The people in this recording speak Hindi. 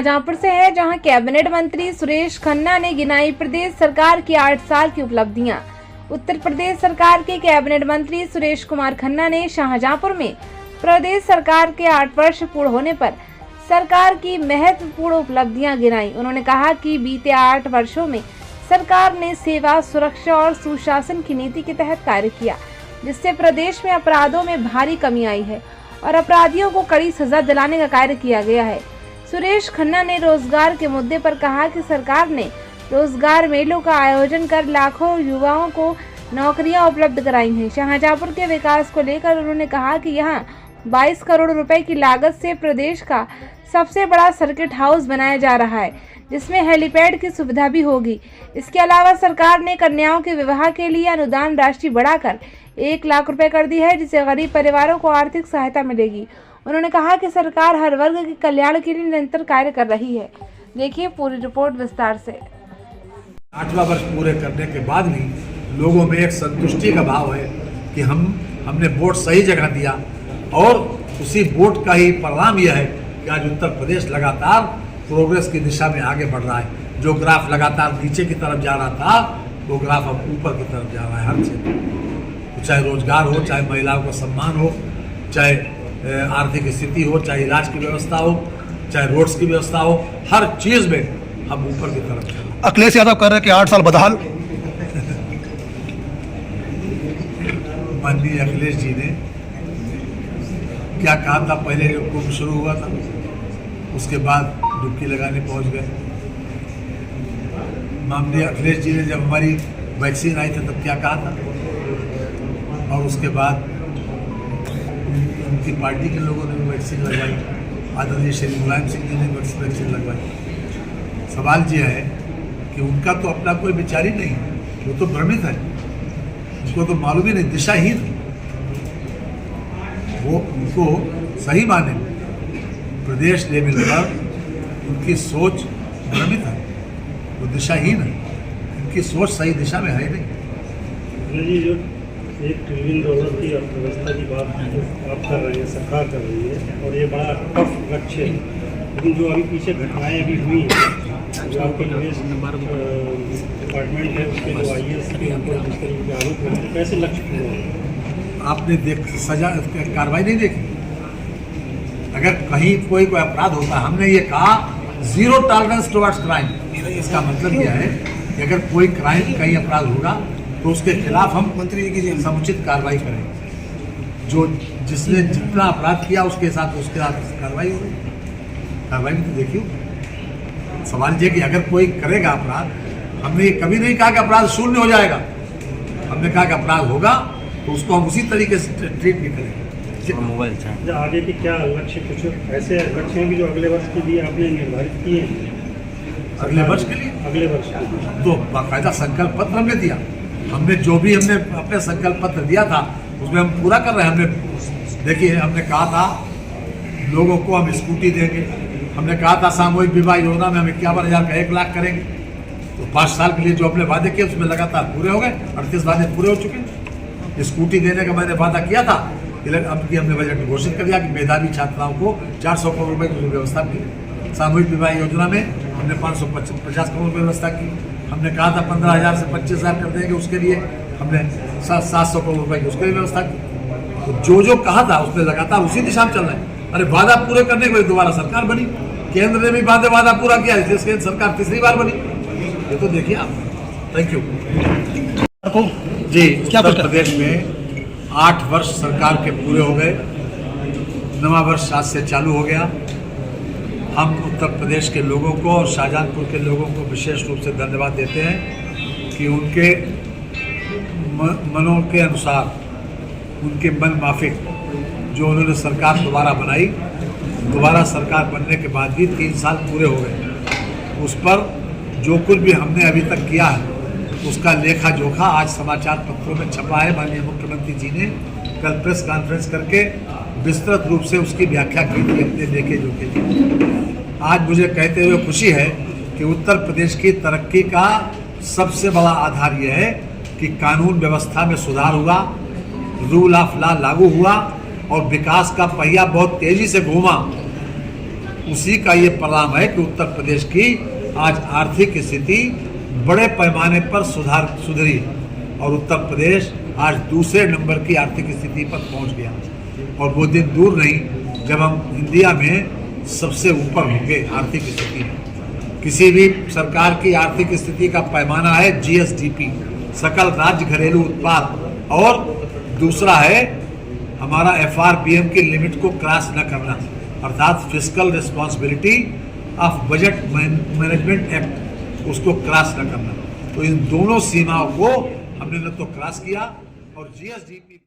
शाहजहांपुर से है, जहां कैबिनेट मंत्री सुरेश खन्ना ने गिनाई प्रदेश सरकार की 8 साल की उपलब्धियां। उत्तर प्रदेश सरकार के कैबिनेट मंत्री सुरेश कुमार खन्ना ने शाहजहांपुर में प्रदेश सरकार के 8 वर्ष पूर्ण होने पर सरकार की महत्वपूर्ण उपलब्धियां गिनाई। उन्होंने कहा कि बीते 8 वर्षों में सरकार ने सेवा, सुरक्षा और सुशासन की नीति के तहत कार्य किया, जिससे प्रदेश में अपराधों में भारी कमी आई है और अपराधियों को कड़ी सजा दिलाने का कार्य किया गया है। सुरेश खन्ना ने रोजगार के मुद्दे पर कहा कि सरकार ने रोजगार मेलों का आयोजन कर लाखों युवाओं को नौकरियां उपलब्ध कराई हैं। शाहजहांपुर के विकास को लेकर उन्होंने कहा कि यहां 22 करोड़ रुपए की लागत से प्रदेश का सबसे बड़ा सर्किट हाउस बनाया जा रहा है, जिसमें हेलीपैड की सुविधा भी होगी। इसके अलावा सरकार ने कन्याओं के विवाह के लिए अनुदान राशि बढ़ाकर 1 लाख रुपए कर दी है, जिससे गरीब परिवारों को आर्थिक सहायता मिलेगी। उन्होंने कहा कि सरकार हर वर्ग के कल्याण के लिए निरंतर कार्य कर रही है। देखिए पूरी रिपोर्ट विस्तार से। 8वां वर्ष पूरे करने के बाद भी लोगों में एक संतुष्टि का भाव है कि हमने वोट सही जगह दिया और उसी वोट का ही परिणाम यह है कि आज उत्तर प्रदेश लगातार प्रोग्रेस की दिशा में आगे बढ़ रहा है। जो ग्राफ लगातार नीचे की तरफ जा रहा था, वो ग्राफ अब ऊपर की तरफ जा रहा है हर क्षेत्र। चाहे रोजगार हो, चाहे महिलाओं का सम्मान हो, चाहे आर्थिक स्थिति हो, चाहे इलाज की व्यवस्था हो, चाहे रोड्स की व्यवस्था हो, हर चीज में हम ऊपर की तरफ चल रहे हैं। अखिलेश यादव कह रहे हैं कि 8 साल बदहाल। माननीय अखिलेश जी ने क्या कहा था पहले जब कुंभ शुरू हुआ था, उसके बाद डुबकी लगाने पहुंच गए। माननीय अखिलेश जी ने जब हमारी वैक्सीन आई थी तब क्या कहा था, और उसके बाद उनकी पार्टी के लोगों ने भी वैक्सीन लगवाई, आदरणीय श्री मुलायम सिंह जी ने वैक्सीन लगवाई। सवाल ये है कि उनका तो अपना कोई विचार ही नहीं, वो तो भ्रमित है, उनको तो मालूम ही नहीं, दिशाहीन। वो उनको सही माने प्रदेश लेवल पर उनकी सोच भ्रमित है, वो दिशाहीन है, उनकी सोच सही दिशा में है नहीं। जी, जो $1 ट्रिलियन की अर्थव्यवस्था की बात आप कर रहे हैं, सरकार कर रही है, और ये बड़ा टफ लक्ष्य है, लेकिन जो अभी पीछे घटनाएं अभी हुई हैं, जो आपके डिपार्टमेंट है उसके जो IAS के ऊपर जिस तरीके के आरोप हैं, कैसे लक्ष्य पूरे होंगे? आपने सजा कार्रवाई नहीं देखी? अगर कहीं कोई अपराध होता, हमने ये कहा 0 टॉलरेंस टुवर्ड्स क्राइम। इसका मतलब यह है कि अगर कोई क्राइम, कहीं अपराध होगा तो उसके खिलाफ हम मंत्री की समुचित कार्रवाई करेंगे। जो जिसने जितना अपराध किया उसके साथ उसके साथ कार्रवाई हो गई। कार्रवाई भी तो देखिए। सवाल ये कि अगर कोई करेगा अपराध, हमने ये कभी नहीं कहा कि अपराध शून्य हो जाएगा, हमने कहा कि अपराध होगा तो उसको हम उसी तरीके से ट्रीट भी करेंगे। मोबाइल आगे के क्या लक्ष्य, कुछ ऐसे लक्ष्य हैं कि जो अगले वर्ष के लिए आपने निर्धारित किए हैं? अगले वर्ष के लिए? अगले वर्ष तो बाकायदा संकल्प पत्र हमने दिया। हमने जो भी हमने अपने संकल्प पत्र दिया था उसमें हम पूरा कर रहे हैं। हमने देखिए, हमने कहा था लोगों को हम स्कूटी देंगे, हमने कहा था सामूहिक विवाह योजना में हम 51,000 का 1 लाख करेंगे। तो 5 साल के लिए जो हमने वादे किए उसमें लगातार पूरे हो गए, 38 वादे पूरे हो चुके हैं। स्कूटी देने का मैंने वादा किया था, अब की हमने बजट में घोषित कर दिया कि मेधावी छात्राओं को 400 करोड़ रुपए की व्यवस्था की। सामूहिक विवाह योजना में हमने 550 करोड़ रुपये व्यवस्था की। हमने कहा था 15,000 से 25,000 कर देंगे, उसके लिए हमने 700 करोड़ रुपए की उसके लिए व्यवस्था की। तो जो कहा था उसमें लगातार उसी दिशा में चल रहे हैं। अरे वादा पूरे करने के लिए दोबारा सरकार बनी, केंद्र ने भी वादा पूरा किया, इसलिए सरकार तीसरी बार बनी। ये तो देखिए आप। थैंक यू जी। उत्तर प्रदेश में 8 वर्ष सरकार के पूरे हो गए, नवा वर्ष आज से चालू हो गया। हम उत्तर प्रदेश के लोगों को और शाहजहांपुर के लोगों को विशेष रूप से धन्यवाद देते हैं कि उनके मनों के अनुसार, उनके मन माफिक जो उन्होंने सरकार दोबारा बनाई, दोबारा सरकार बनने के बाद भी 3 साल पूरे हो गए। उस पर जो कुछ भी हमने अभी तक किया है उसका लेखा जोखा आज समाचार पत्रों में छपा है। माननीय मुख्यमंत्री जी ने कल प्रेस कॉन्फ्रेंस करके विस्तृत रूप से उसकी व्याख्या की थी अपने लेखे जोखे की। आज मुझे कहते हुए खुशी है कि उत्तर प्रदेश की तरक्की का सबसे बड़ा आधार यह है कि कानून व्यवस्था में सुधार हुआ, रूल ऑफ लॉ लागू हुआ और विकास का पहिया बहुत तेजी से घूमा। उसी का ये परिणाम है कि उत्तर प्रदेश की आज आर्थिक स्थिति बड़े पैमाने पर सुधरी और उत्तर प्रदेश आज दूसरे नंबर की आर्थिक स्थिति पर पहुंच गया और वो दिन दूर नहीं जब हम इंडिया में सबसे ऊपर होंगे आर्थिक स्थिति में। किसी भी सरकार की आर्थिक स्थिति का पैमाना है GSDP, सकल राज्य घरेलू उत्पाद, और दूसरा है हमारा FRBM की लिमिट को क्रॉस न करना, अर्थात fiscal responsibility of budget management act, उसको क्रॉस न करना। तो इन दोनों सीमाओं को हमने न तो क्रॉस किया और GSDP